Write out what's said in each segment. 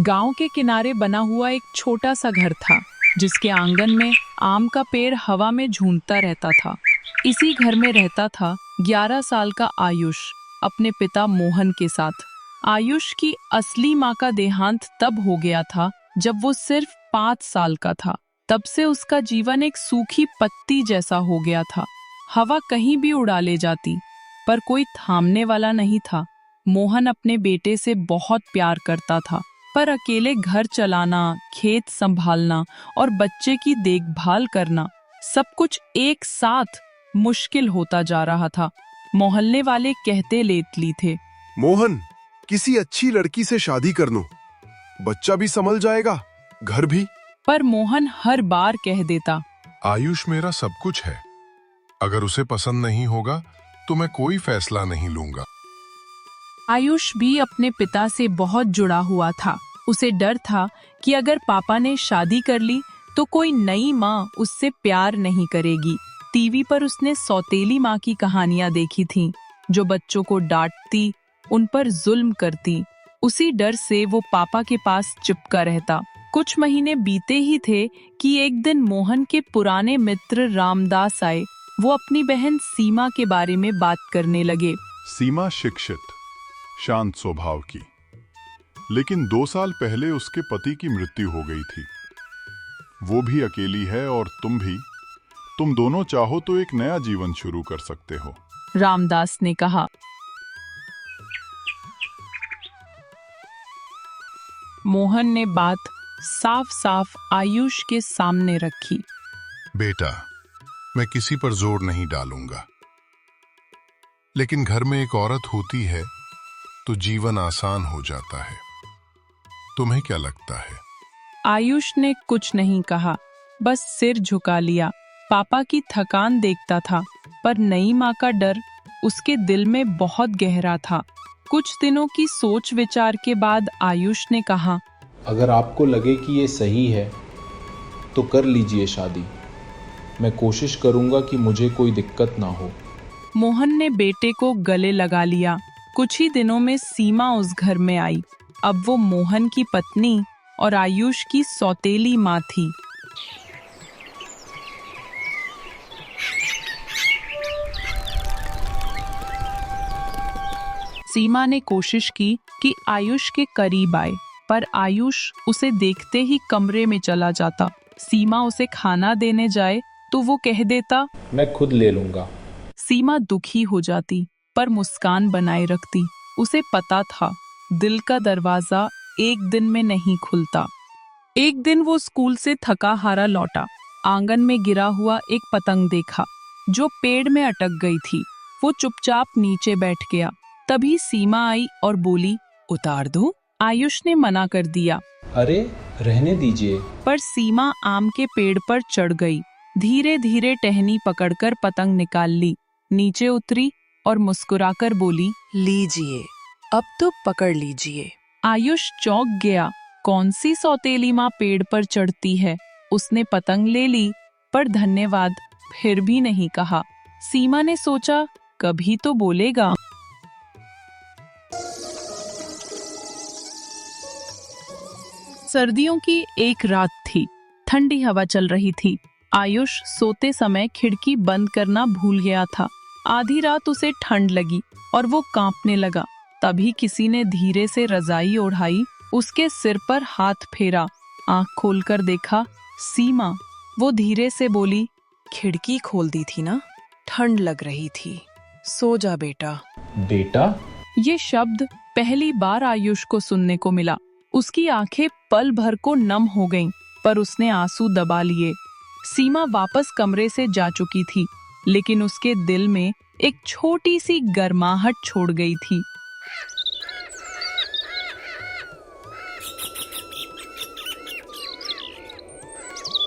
गांव के किनारे बना हुआ एक छोटा सा घर था, जिसके आंगन में आम का पेड़ हवा में झूमता रहता था। इसी घर में रहता था 11 साल का आयुष अपने पिता मोहन के साथ। आयुष की असली माँ का देहांत तब हो गया था जब वो सिर्फ 5 साल का था। तब से उसका जीवन एक सूखी पत्ती जैसा हो गया था। हवा कहीं भी उड़ा ले जाती, पर कोई थामने वाला नहीं था। मोहन अपने बेटे से बहुत प्यार करता था, पर अकेले घर चलाना, खेत संभालना और बच्चे की देखभाल करना, सब कुछ एक साथ मुश्किल होता जा रहा था। मोहल्ले वाले कहते लेटली थे, मोहन, किसी अच्छी लड़की से शादी कर लो, बच्चा भी संभल जाएगा, घर भी। पर मोहन हर बार कह देता, आयुष मेरा सब कुछ है, अगर उसे पसंद नहीं होगा तो मैं कोई फैसला नहीं लूंगा। आयुष भी अपने पिता से बहुत जुड़ा हुआ था। उसे डर था कि अगर पापा ने शादी कर ली तो कोई नई माँ उससे प्यार नहीं करेगी। टीवी पर उसने सौतेली माँ की कहानियां देखी थीं, जो बच्चों को डांटती, उन पर जुल्म करती। उसी डर से वो पापा के पास चिपका रहता। कुछ महीने बीते ही थे कि एक दिन मोहन के पुराने मित्र रामदास आए। वो अपनी बहन सीमा के बारे में बात करने लगे। सीमा शिक्षित, शांत स्वभाव की, लेकिन 2 साल पहले उसके पति की मृत्यु हो गई थी। वो भी अकेली है और तुम भी। तुम दोनों चाहो तो एक नया जीवन शुरू कर सकते हो। रामदास ने कहा। मोहन ने बात साफ साफ आयुष के सामने रखी। बेटा, मैं किसी पर जोर नहीं डालूंगा, लेकिन घर में एक औरत होती है तो जीवन आसान हो जाता है। तुम्हें क्या लगता है? आयुष ने कुछ नहीं कहा, बस सिर झुका लिया। पापा की थकान देखता था, पर नई माँ का डर उसके दिल में बहुत गहरा था। कुछ दिनों की सोच विचार के बाद आयुष ने कहा, अगर आपको लगे कि ये सही है तो कर लीजिए शादी। मैं कोशिश करूंगा कि मुझे कोई दिक्कत ना हो। मोहन ने बेटे को गले लगा लिया। कुछ ही दिनों में सीमा उस घर में आई। अब वो मोहन की पत्नी और आयुष की सौतेली माँ थी। सीमा ने कोशिश की कि आयुष के करीब आए, पर आयुष उसे देखते ही कमरे में चला जाता। सीमा उसे खाना देने जाए तो वो कह देता, मैं खुद ले लूंगा। सीमा दुखी हो जाती, पर मुस्कान बनाए रखती। उसे पता था दिल का दरवाजा एक दिन में नहीं खुलता। एक दिन वो स्कूल से थका हारा लौटा। आंगन में गिरा हुआ एक पतंग देखा, जो पेड़ में अटक गई थी। वो चुपचाप नीचे बैठ गया। तभी सीमा आई और बोली, उतार दो। आयुष ने मना कर दिया, अरे रहने दीजिए। पर सीमा आम के पेड़ पर चढ़ गई। धीरे धीरे टहनी पकड़कर पतंग निकाल ली, नीचे उतरी और मुस्कुराकर बोली, लीजिए, अब तो पकड़ लीजिए। आयुष चौंक गया। कौन सी सौतेली माँ पेड़ पर चढ़ती है? उसने पतंग ले ली, पर धन्यवाद फिर भी नहीं कहा। सीमा ने सोचा, कभी तो बोलेगा। सर्दियों की एक रात थी। ठंडी हवा चल रही थी। आयुष सोते समय खिड़की बंद करना भूल गया था। आधी रात उसे ठंड लगी और वो कांपने लगा। तभी किसी ने धीरे से रजाई ओढ़ाई, उसके सिर पर हाथ फेरा। आंख खोलकर देखा, सीमा। वो धीरे से बोली, खिड़की खोल दी थी ना, ठंड लग रही थी, सो जा बेटा। बेटा? ये शब्द पहली बार आयुष को सुनने को मिला। उसकी आंखें पल भर को नम हो गईं, पर उसने आंसू दबा लिए। सीमा वापस कमरे से जा चुकी थी, लेकिन उसके दिल में एक छोटी सी गर्माहट छोड़ गई थी।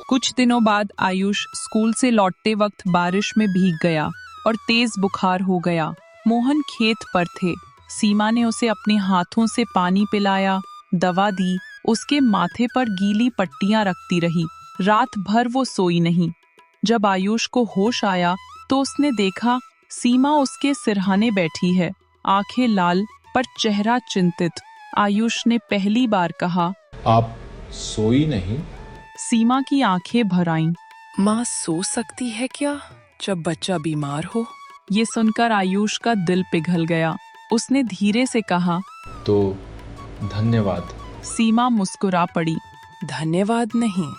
कुछ दिनों बाद आयुष स्कूल से लौटते वक्त बारिश में भीग गया और तेज बुखार हो गया। मोहन खेत पर थे। सीमा ने उसे अपने हाथों से पानी पिलाया, दवा दी, उसके माथे पर गीली पट्टियां रखती रही। रात भर वो सोई नहीं। जब आयुष को होश आया तो उसने देखा सीमा उसके सिरहाने बैठी है, आंखें लाल पर चेहरा चिंतित। आयुष ने पहली बार कहा, आप सोई नहीं? सीमा की आंखें भर आईं। माँ सो सकती है क्या जब बच्चा बीमार हो? ये सुनकर आयुष का दिल पिघल गया। उसने धीरे से कहा। तो धन्यवाद। सीमा मुस्कुरा पड़ी। धन्यवाद नहीं,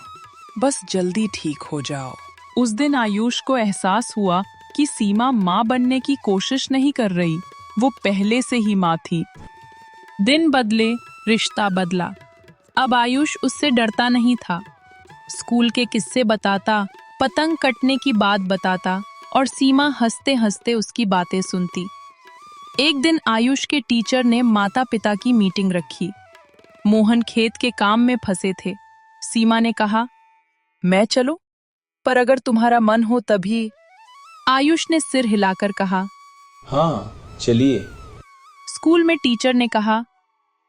बस जल्दी ठीक हो जाओ। उस दिन आयुष को एहसास हुआ कि सीमा माँ बनने की कोशिश नहीं कर रही, वो पहले से ही माँ थी। दिन बदले, रिश्ता बदला। अब आयुष उससे डरता नहीं था। स्कूल के किस्से बताता, पतंग कटने की बात बताता और सीमा हंसते हंसते उसकी बातें सुनती। एक दिन आयुष के टीचर ने माता पिता की मीटिंग रखी। मोहन खेत के काम में फंसे थे। सीमा ने कहा, मैं चलूं? पर अगर तुम्हारा मन हो तभी। आयुष ने सिर हिलाकर कहा। हाँ, चलिए। स्कूल में टीचर ने कहा,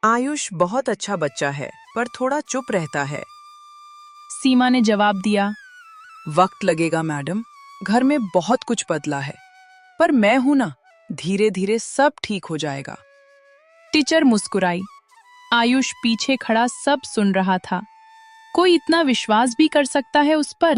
आयुष बहुत अच्छा बच्चा है, पर थोड़ा चुप रहता है। सीमा ने जवाब दिया, वक्त लगेगा मैडम, घर में बहुत कुछ बदला है, पर मैं हूं ना, धीरे धीरे सब ठीक हो जाएगा। टीचर मुस्कुराई। आयुष पीछे खड़ा सब सुन रहा था। कोई इतना विश्वास भी कर सकता है उस पर?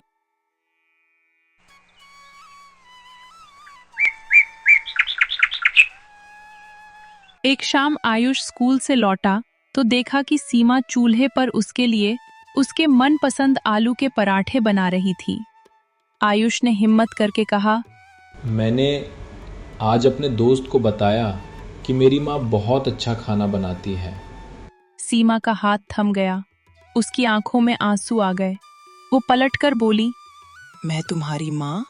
एक शाम आयुष स्कूल से लौटा तो देखा कि सीमा चूल्हे पर उसके लिए उसके मनपसंद आलू के पराठे बना रही थी। आयुष ने हिम्मत करके कहा, मैंने आज अपने दोस्त को बताया कि मेरी माँ बहुत अच्छा खाना बनाती है। सीमा का हाथ थम गया। उसकी आंखों में आंसू आ गए। वो पलटकर बोली, मैं तुम्हारी माँ?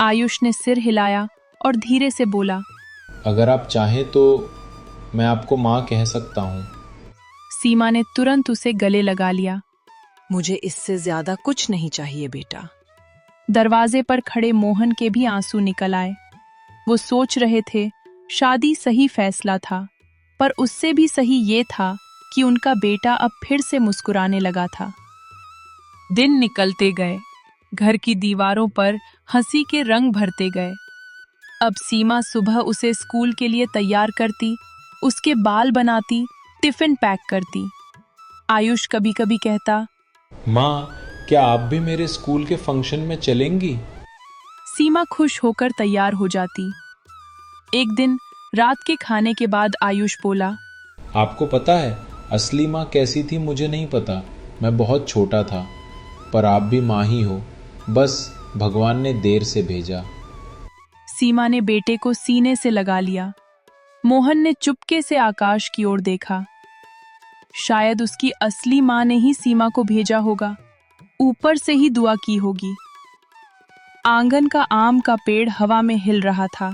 आयुष ने सिर हिलाया और धीरे से बोला, अगर आप चाहें तो मैं आपको माँ कह सकता हूँ। सीमा ने तुरंत उसे गले लगा लिया। मुझे इससे ज्यादा कुछ नहीं चाहिए बेटा। दरवाजे पर खड़े मोहन के भी आंसू निकल आए। वो सोच रहे थे शादी सही फैसला था, पर उससे भी सही ये था कि उनका बेटा अब फिर से मुस्कुराने लगा था। दिन निकलते गए। घर की दीवारों पर हंसी के रंग भरते गए। अब सीमा सुबह उसे स्कूल के लिए तैयार करती, उसके बाल बनाती, टिफिन पैक करती। आयुष कभी कभी कहता, माँ, क्या आप भी मेरे स्कूल के फंक्शन में चलेंगी? सीमा खुश होकर तैयार हो जाती। एक दिन रात के खाने के बाद आयुष बोला, आपको पता है असली माँ कैसी थी? मुझे नहीं पता, मैं बहुत छोटा था, पर आप भी माँ ही हो, बस भगवान ने देर से भेजा। सीमा ने बेटे को सीने से लगा लिया। मोहन ने चुपके से आकाश की ओर देखा। शायद उसकी असली माँ ने ही सीमा को भेजा होगा, ऊपर से ही दुआ की होगी। आंगन का आम का पेड़ हवा में हिल रहा था।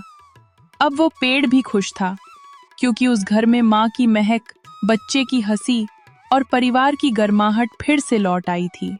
अब वो पेड़ भी खुश था, क्योंकि उस घर में माँ की महक, बच्चे की हंसी और परिवार की गर्माहट फिर से लौट आई थी।